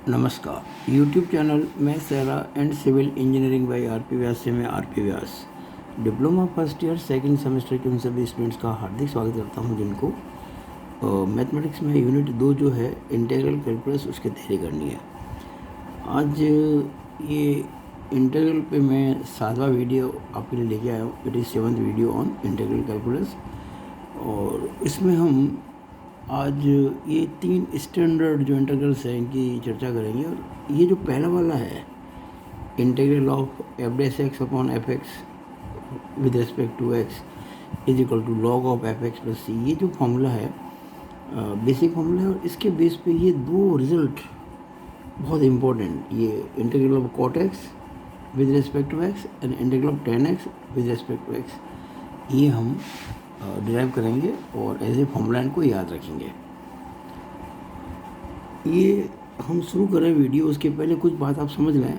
नमस्कार YouTube channel मैं सेरा and civil engineering by R P. Vyas से मैं R P. Vyas diploma first year second semester के उन सभी स्टूडेंट्स का हार्दिक स्वागत करता हूं जिनको मैथमेटिक्स में यूनिट 2 जो है इंटीग्रल कैलकुलस उसकी तैयारी करनी है। आज ये इंटीग्रल पे मैं 7वां वीडियो आपके लिए लेके आया हूँ। It is 7th video on integral calculus और इसमें हम आज ये 3 स्टैंडर्ड जो इंटीग्रल्स हैं इनकी चर्चा करेंगे। और ये जो पहला वाला है integral of f dash x upon f x with respect to x is equal to log of f x plus c, ये जो फॉर्मूला है बेसिक फॉर्मूला है और इसके बेस पे ये दो रिजल्ट बहुत इंपॉर्टेंट, ये integral of cot x with respect to x and integral of tan x with respect to x, ये हम डिराइव करेंगे और एज ए फॉर्मूला इनको याद रखेंगे। ये हम शुरू करें वीडियो उसके पहले कुछ बात आप समझ लें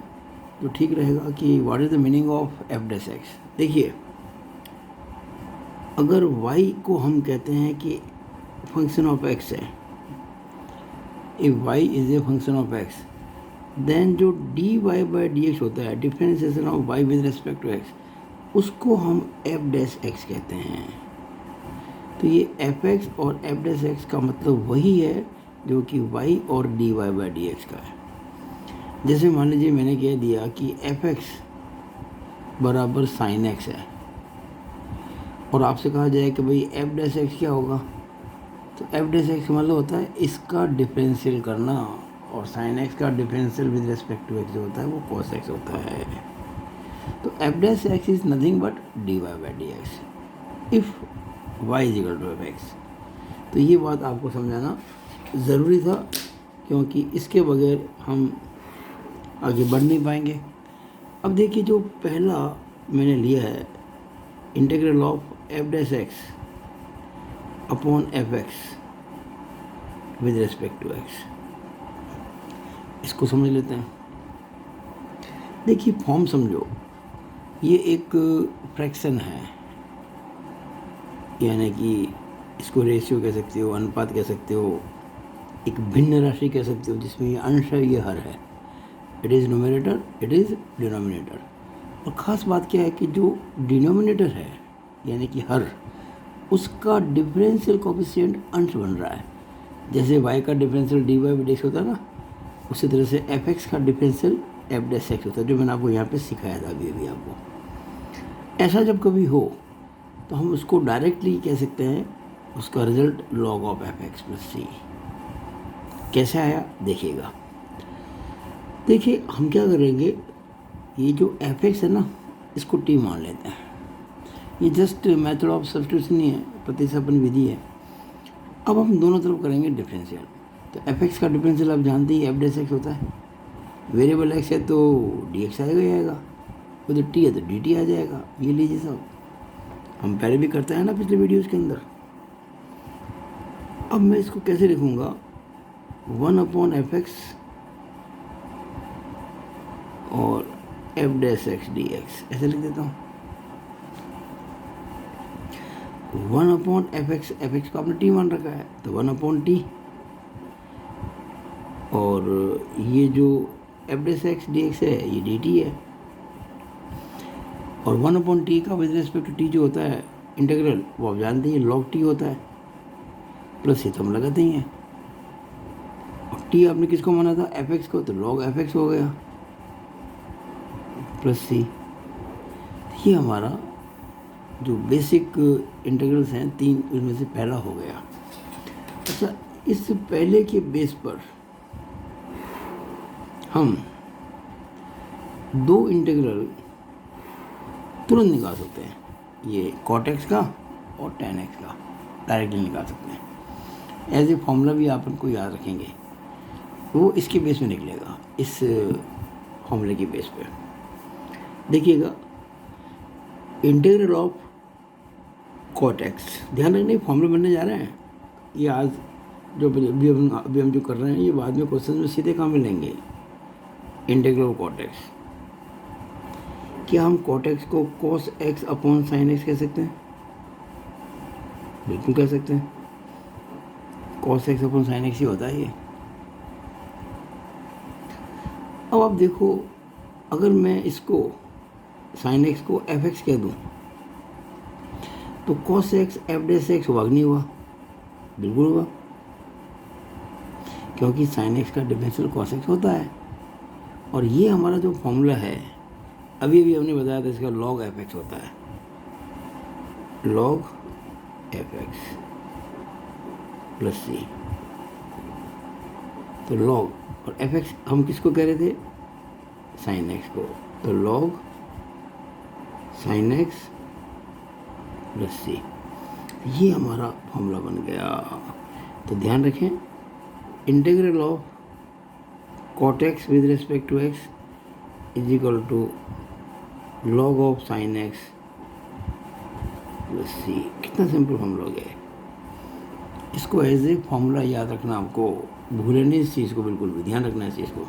तो ठीक रहेगा कि what is the meaning of f dash x. देखिए, अगर y को हम कहते हैं कि फंक्शन ऑफ x है, if y is a function of x, then जो dy बाई डी एक्स होता है differentiation of y with respect to x, उसको हम एफ डैश एक्स कहते हैं। तो ये एफ एक्स और एफ डैश एक्स का मतलब वही है जो कि y और dy बाई डी एक्स का है। जैसे मान लीजिए मैंने कह दिया कि एफ एक्स बराबर साइन एक्स है और आपसे कहा जाए कि भाई एफ डैश एक्स क्या होगा, तो एफ डैश एक्स का मतलब होता है इसका डिफरेंशियल करना, और साइन एक्स का differential with respect to x जो होता है वो कॉस एक्स होता है। तो f dash x is nothing but d y by d x if y is equal to f x. तो ये बात आपको समझाना ज़रूरी था क्योंकि इसके बगैर हम आगे बढ़ नहीं पाएंगे। अब देखिए, जो पहला मैंने लिया है integral of f dash x upon f x with respect to x, इसको समझ लेते हैं। देखिए, फॉर्म समझो, ये एक फ्रैक्शन है, यानी कि इसको रेशियो कह सकते हो, अनुपात कह सकते हो, एक भिन्न राशि कह सकते हो जिसमें ये अंश है, ये हर है। It is numerator, it is denominator. और ख़ास बात क्या है कि जो डिनोमिनेटर है यानी कि हर, उसका डिफरेंशियल कोफिशिएंट अंश बन रहा है। जैसे y का differential d y by d x होता है ना, उसी तरह से एफ एक्स का डिफरेंशियल एफ डैश एक्स होता है, जो मैंने आपको यहाँ पे सिखाया था अभी आपको। ऐसा जब कभी हो तो हम उसको डायरेक्टली कह सकते हैं, उसका result log of f x plus c. कैसे आया देखिएगा। देखिए, हम क्या करेंगे, ये जो एफ एक्स है ना, इसको टी मान लेते हैं। ये जस्ट मेथड ऑफ सब्स्टिट्यूशन ही है, प्रतिस्थापन विधि है। अब हम दोनों तरफ करेंगे डिफरेंशियल। तो एफ एक्स का डिफरेंशियल आप जानते ही एफ डैश एक्स होता है। वेरिएबल एक्स है तो डी एक्स आएगा ही आएगा, उधर टी है तो डी टी आ जाएगा। ये लीजिए साहब, हम पहले भी करते हैं ना पिछले वीडियोज़ के अंदर। अब मैं इसको कैसे लिखूँगा, 1 अपॉन एफ एक्स और f dash x d x, ऐसे लिख देता हूँ। 1 अपॉन एफ एक्स को आपने टी मान रखा है तो 1 अपॉन टी, और ये जो F dash x d x है ये डी टी है। और 1 अपॉन टी का विद रिस्पेक्ट टू टी जो होता है इंटीग्रल, वो आप जानते हैं लॉग टी होता है, प्लस ये तो हम लगाते ही हैं। और टी आपने किसको माना था, एफ एक्स को, तो लॉग एफ एक्स हो गया प्लस सी। ये हमारा जो बेसिक इंटीग्रल्स हैं 3, उसमें से पहला हो गया। अच्छा, इस पहले के बेस पर हम 2 इंटीग्रल तुरंत निकाल सकते हैं, ये कॉट एक्स का और टेन एक्स का डायरेक्टली निकाल सकते हैं। एज ए फॉर्मूला भी आप उनको याद रखेंगे, वो इसके बेस में निकलेगा, इस फॉर्मूले के बेस पे। देखिएगा, इंटीग्रल ऑफ कॉट एक्स, ध्यान रखना फॉर्मूला बनने जा रहे हैं। ये आज जो अभी हम जो कर रहे हैं, ये बाद में क्वेश्चन में सीधे काम मिलेंगे। इंटीग्रल ऑफ कॉट एक्स, क्या हम कॉट एक्स को cos x upon sine x कह सकते हैं? बिल्कुल कह सकते हैं। Cos x upon sine x ही होता है ये। अब आप देखो, अगर मैं इसको साइन एक्स को एफ एक्स कह दूँ तो cos x f dash x हुआ कि नहीं हुआ? बिल्कुल हुआ, क्योंकि साइन एक्स का डिफरेंशियल कॉस एक्स होता है। और ये हमारा जो फॉर्मूला है अभी अभी हमने बताया था, इसका लॉग एफ एक्स होता है, लॉग एफ एक्स प्लस सी। तो लॉग और एफ एक्स हम किसको कह रहे थे? साइन एक्स को। तो log sine x plus c, ये हमारा फॉर्मूला बन गया। तो ध्यान रखें, integral of cot x with respect to x is equal to log of sine x plus c. कितना सिंपल फॉर्मूला हो गया है। इसको एज ए फॉर्मूला याद रखना, आपको भूले नहीं इस चीज़ को, बिल्कुल भी ध्यान रखना इस चीज़ को।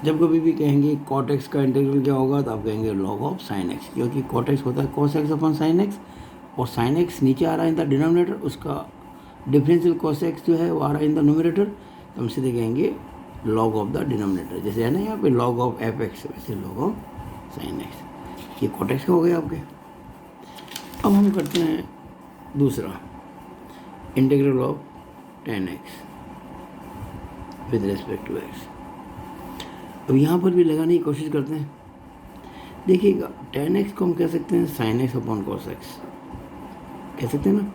जब कभी भी कहेंगे कॉट एक्स का इंटीग्रल क्या होगा तो आप कहेंगे लॉग ऑफ साइन एक्स, क्योंकि कॉट एक्स होता है cos x upon sine x, और साइन एक्स नीचे आ रहा है इन द डिनोमिनेटर, उसका डिफरेंशियल कॉस एक्स जो है वो आ रहा है इन द न्यूमरेटर, तो हम सीधे कहेंगे लॉग ऑफ द डिनोमिनेटर। जैसे है ना यहाँ पे लॉग ऑफ एफ एक्स, वैसे लॉग ऑफ साइन एक्स। ये कॉट एक्स का हो गया आपके। अब हम करते हैं दूसरा, integral of tan x with respect to x. अब यहाँ पर भी लगाने की कोशिश करते हैं। देखिएगा, टेन एक्स को हम कह सकते हैं sine x upon cos x, कह सकते हैं ना।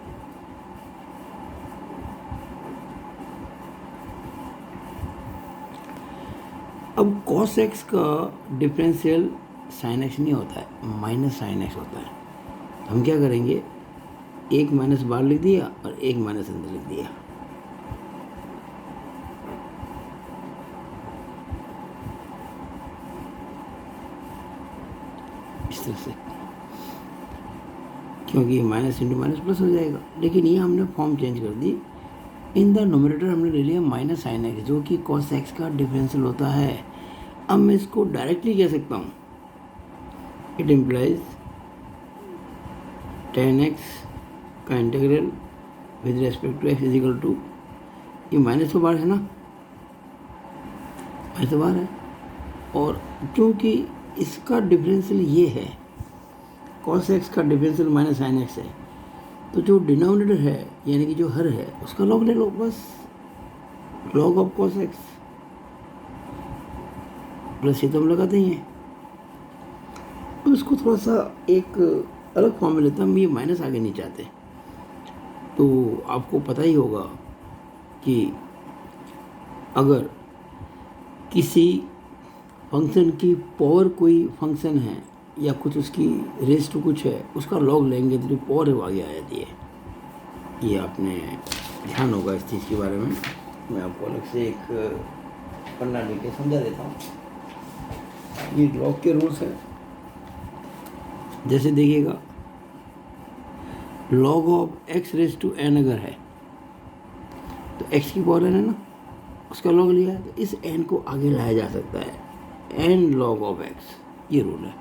अब कॉस एक्स का डिफरेंशियल साइन एक्स नहीं होता है, माइनस साइन एक्स होता है। हम क्या करेंगे, एक माइनस बाहर लिख दिया और एक माइनस अंदर लिख दिया। इस तरह से, क्योंकि माइनस इंटू माइनस प्लस हो जाएगा। लेकिन ये हमने फॉर्म चेंज कर दी, इन द नोमिनेटर हमने ले लिया माइनस साइन एक्स, जो कि कॉस एक्स का डिफरेंशियल होता है। अब मैं इसको डायरेक्टली कह सकता हूँ, इट इम्प्लाइज टेन एक्स का integral with respect to x is equal to, ये माइनस तो बाहर है ना, माइनस तो बाहर है, और क्योंकि इसका डिफरेंशियल ये है, कॉस एक्स का डिफरेंशियल माइनस साइन एक्स है, तो जो डिनोमिनेटर है यानी कि जो हर है उसका लॉग ले लो, बस log of cos x plus ये तो हम लगाते ही हैं। अब इसको थोड़ा सा एक अलग फॉर्म में लेते हैं, हम ये माइनस आगे नहीं चाहते। तो आपको पता ही होगा कि अगर किसी फंक्शन की पावर कोई फंक्शन है या कुछ उसकी रेस टू कुछ है, उसका लॉग लेंगे तो जो पावर है वो आगे आ जाती है। ये आपने ध्यान होगा इस चीज़ के बारे में। मैं आपको अलग से एक पन्ना लेके समझा देता हूँ। ये लॉग के रूल्स हैं। जैसे देखिएगा, log of x raise to n अगर है तो एक्स की पावर एन है ना, उसका लॉग लिया है, तो इस एन को आगे लाया जा सकता है, एन लॉग ऑफ एक्स, ये रूल है।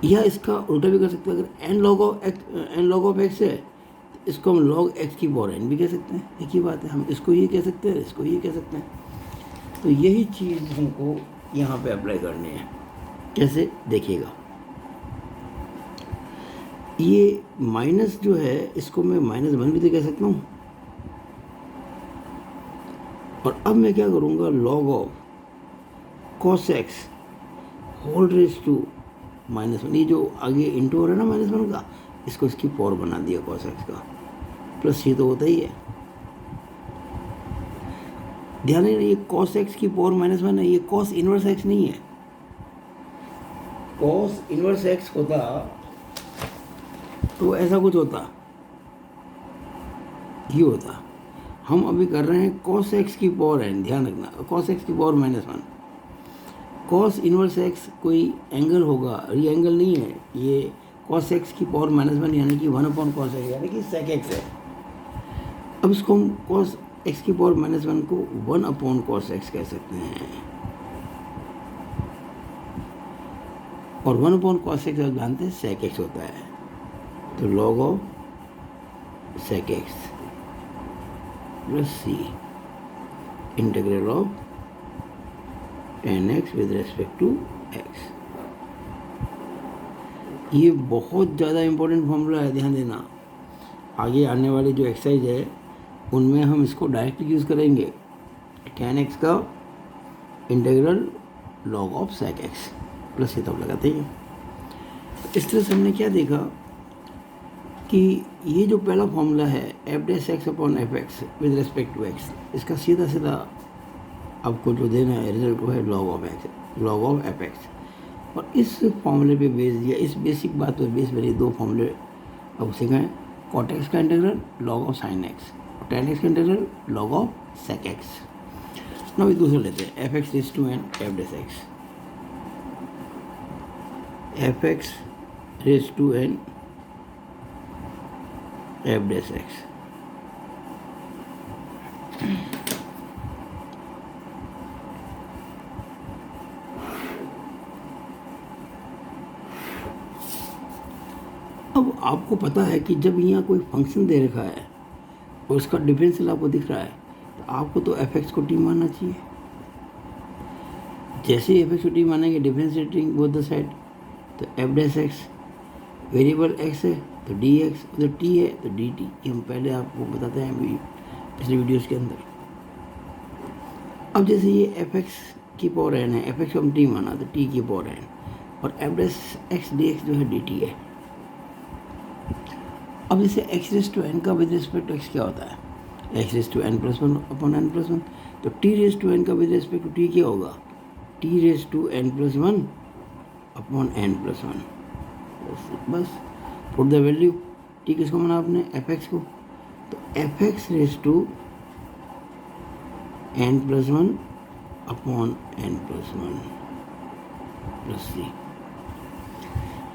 या इसका उल्टा भी कर सकते हैं, अगर एन लॉग ऑफ एक्स है तो इसको हम लॉग एक्स की पावर एन भी कह सकते हैं। एक ही बात है, हम इसको ये कह सकते हैं, इसको ये कह सकते हैं। तो यही चीज़ हमको यहाँ पे अप्लाई करनी है। कैसे, देखिएगा, ये माइनस जो है इसको मैं माइनस वन भी तो कह सकता हूँ, और अब मैं क्या करूँगा, log of cos x whole raise to minus one, ये जो आगे इंटू हो रहा है ना माइनस वन का, इसको इसकी पावर बना दिया कॉस एक्स का, प्लस ये तो होता ही है। ध्यान रखना, ये कॉस एक्स की पावर माइनस वन है, ये कॉस इनवर्स एक्स नहीं है। कॉस इनवर्स एक्स होता तो ऐसा कुछ होता, ये होता। हम अभी कर रहे हैं कॉस एक्स की पावर एन, ध्यान रखना, कॉस एक्स की power minus one. Cos inverse x कोई एंगल होगा, ये एंगल नहीं है, ये कॉस एक्स की पावर माइनस वन यानी कि वन अपॉन कॉस एक्स यानी कि सेक एक्स है। अब इसको हम कॉस एक्स की पावर माइनस वन को वन अपॉन कॉस एक्स कह सकते हैं, और वन अपॉन कॉस एक्स आप जानते हैं सेक एक्स होता है। तो log of sec x plus c integral of tan x with respect to x. ये बहुत ज़्यादा इम्पोर्टेंट फॉर्मूला है, ध्यान देना। आगे आने वाली जो एक्सरसाइज है उनमें हम इसको डायरेक्ट यूज़ करेंगे। टेन एक्स का integral log of sec x plus ये तब लगाते हैं। इस तरह से हमने क्या देखा कि ये जो पहला फॉर्मूला है f dash x upon f x with respect to x, इसका सीधा सीधा आपको जो देना है रिजल्ट वो है log of x, log of f x. और इस फॉर्मूले पे बेस दिया, इस बेसिक बात पर बेस बने दो फॉर्मूले अब सिखाएं। कॉट एक्स का integral log of sine x, tan x का integral log of sec x. ना भी दूसरा लेते हैं f x raise to n f dash x, f x raise to n f dash x. अब आपको पता है कि जब यहाँ कोई फंक्शन दे रखा है और उसका डिफरेंशियल आपको दिख रहा है तो आपको तो एफ एक्स को टी मानना चाहिए। जैसे ही एफ एक्स को टी मानेंगे डिफरेंशिएटिंग बोथ द साइड, तो f dash x variable x है तो डी एक्स, उधर टी है तो डी टी। ये हम पहले आपको बताते हैं अभी पिछले वीडियोज़ के अंदर। अब जैसे ये एफ एक्स की पावर एन है, एफ एक्स को हम टी माना तो टी की पावर एन, और f dash x d x जो है डी टी है। अब जैसे एक्स रेज टू एन का विद रिस्पेक्ट टू एक्स क्या होता है, x raise to n plus one upon n plus one, तो टी रेज टू एन का विद रिस्पेक्ट टू टी क्या होगा, t raise to n plus one upon n plus one. बस put the value, t किसको माना आपने, f x को, तो f x raise to n plus one upon n plus one plus c.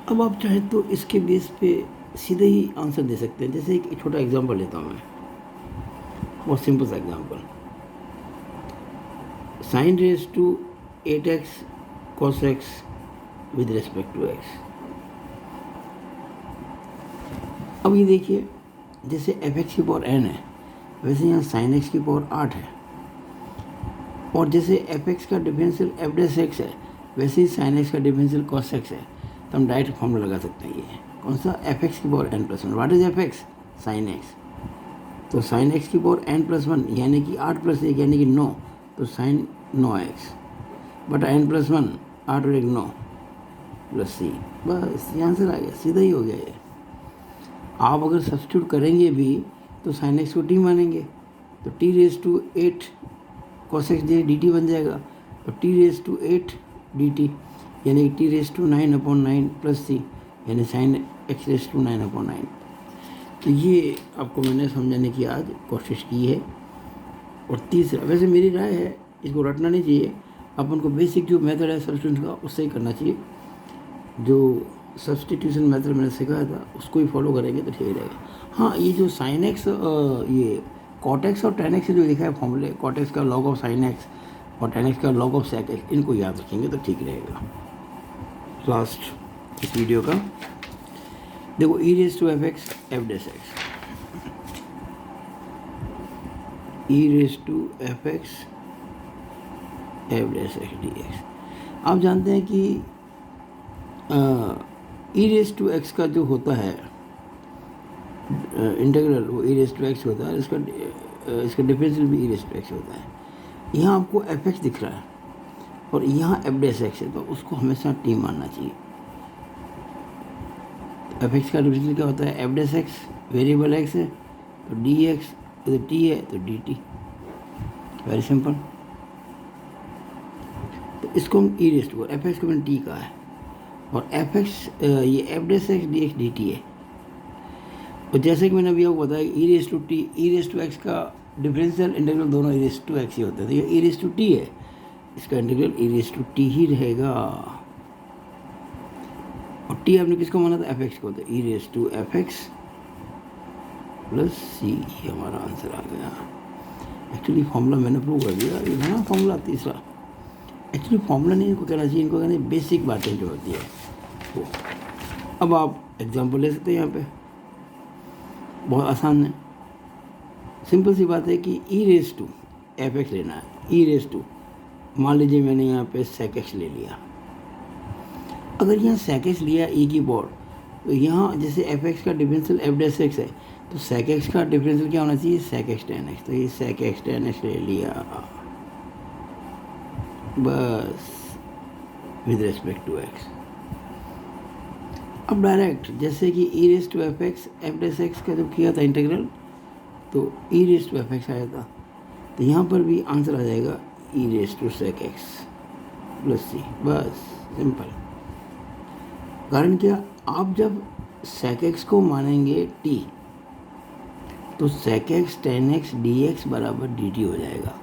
अब आप चाहे तो इसके बेस पे सीधे ही आंसर दे सकते हैं। जैसे एक छोटा एग्जांपल लेता हूँ मैं, बहुत सिंपल सा example, sine raise to 8x cos x with respect to x। अब ये देखिए जैसे एफ एक्स की पावर n है वैसे यहाँ साइन एक्स की पावर 8 है, और जैसे एफ एक्स का डिफरेंशियल एफ डैश एक्स है वैसे ही साइन एक्स का डिफरेंशियल cos x है, तो हम डायरेक्ट फॉर्मूला लगा सकते हैं। ये कौन सा, एफ एक्स की power n plus one, what is F x, sine x, तो साइन एक्स की पावर n प्लस वन यानी कि 8 प्लस 1 यानी कि 9, तो साइन 9x बटा n प्लस वन 8 और 1 9 प्लस सी। बस ये आंसर आ गया, सीधा ही हो गया ये। आप अगर सब्स्टिट्यूट करेंगे भी तो साइन एक्स को टी मानेंगे तो t raise to 8 cos x d t बन जाएगा, तो t raise to 8 d t यानी कि t raise to 9 upon 9 plus c यानी sine x raise to 9 upon 9। तो ये आपको मैंने समझाने की आज कोशिश की है। और तीसरा, वैसे मेरी राय है इसको रटना नहीं चाहिए, अपन को बेसिक जो मेथड है सब्स्टिट्यूशन का उससे ही करना चाहिए। जो सब्स्टिट्यूशन मेथड मैंने सिखाया था उसको ही फॉलो करेंगे तो ठीक रहेगा। हाँ, ये जो साइन एक्स ये कॉट एक्स और टेन एक्स जो लिखा है फॉर्मूले, कॉट एक्स का लॉग ऑफ साइन एक्स और टेन एक्स का लॉग ऑफ सेक एक्स, इनको याद रखेंगे तो ठीक रहेगा। लास्ट इस वीडियो का देखो, e raise to f x f dash x, e raise to f x f dash x d x. आप जानते हैं कि ई रेज टू एक्स का जो होता है इंटीग्रल वो ई रेज टू एक्स होता है, इसका डिफरेंशियल भी ई रेज टू एक्स होता है। यहाँ आपको एफ एक्स दिख रहा है और यहाँ एफ डैश एक्स है, तो उसको हमेशा टी मानना चाहिए। एफ एक्स का डिफरेंशियल क्या होता है, f dash x variable x है तो डी एक्स, तो टी है तो डी टी, वेरी सिंपल। तो इसको हम e raise to, f x को मैंने टी कहा है और एफ एक्स ये f dash x d x d t है। और जैसे कि मैंने अभी आपको बताया e raise to t, e raise to x का डिफरेंशियल इंटीग्रल दोनों ई रेज टू एक्स ही होते हैं। तो ये ई रेज टू टी है, इसका integral e raise to t ही रहेगा। और टी आपने किसको माना था, एफ एक्स को, तो e raise to f x plus c, ये हमारा आंसर आ गया। एक्चुअली फॉर्मूला मैंने प्रूव कर दिया, ये था ना फॉर्मूला तीसरा। एक्चुअली फॉर्मूला नहीं इनको कहना चाहिए, इनको कहना बेसिक बातें जो होती है वो। अब आप एग्जांपल ले सकते हैं यहाँ पे, बहुत आसान है, सिंपल सी बात है कि ई रेज टू एफ एक्स लेना है, ई रेज टू मान लीजिए मैंने यहाँ पे sec x ले लिया। अगर यहाँ sec x लिया e की पावर, तो यहाँ जैसे एफ एक्स का डिफरेंशियल एफ डैश एक्स है, तो sec x का डिफरेंशियल क्या होना चाहिए, sec x tan x। तो ये sec x tan x ले लिया बस विद रिस्पेक्ट टू x। अब डायरेक्ट जैसे कि e raise to f x f dash x का जब किया था इंटीग्रल, तो e raise to f x आया था, तो यहाँ पर भी आंसर आ जाएगा e raise to sec x plus c. बस सिंपल। कारण क्या, आप जब सेक एक्स को मानेंगे टी, तो sec x tan x d x बराबर डी टी हो जाएगा।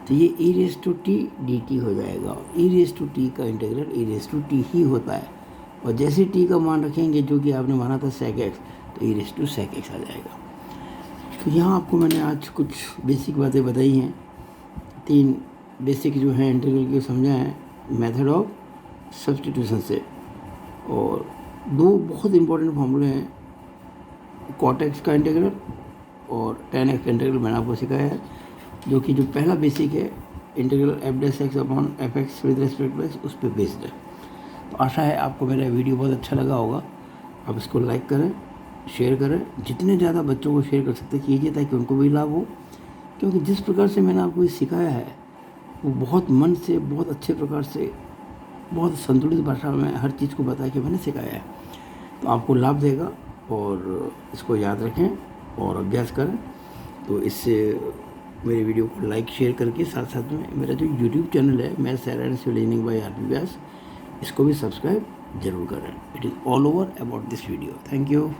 तो ये e raise to t d t हो जाएगा। ई रेस टू टी का integral e raise to t ही होता है, और जैसे टी का मान रखेंगे जो कि आपने माना था सेक एक्स, तो e raise to sec x आ जाएगा। तो यहाँ आपको मैंने आज कुछ बेसिक बातें बताई हैं, 3 बेसिक जो है इंटीग्रल की समझा है मेथड ऑफ सब्स्टिट्यूशन से, और 2 बहुत इंपॉर्टेंट फॉर्मूले हैं, कॉट एक्स का इंटीग्रल और टेन एक्स का इंटीग्रल मैंने आपको सिखाया है, जो कि जो पहला बेसिक है integral f dash x upon f x with respect to x, उस पर बेस्ड है। तो आशा है आपको मेरा वीडियो बहुत अच्छा लगा होगा। आप इसको लाइक करें, शेयर करें, जितने ज़्यादा बच्चों को शेयर कर सकते कीजिए ताकि उनको भी लाभ हो, क्योंकि जिस प्रकार से मैंने आपको ये सिखाया है वो बहुत मन से, बहुत अच्छे प्रकार से, बहुत संतुलित भाषा में हर चीज़ को बता के मैंने सिखाया है। तो आपको लाभ देगा, और इसको याद रखें और अभ्यास करें। तो इससे मेरे वीडियो को लाइक शेयर करके साथ साथ में मेरा जो यूट्यूब चैनल है maths and civil engineering by R P. Vyas, इसको भी सब्सक्राइब जरूर करें। It is all over about this video. Thank you.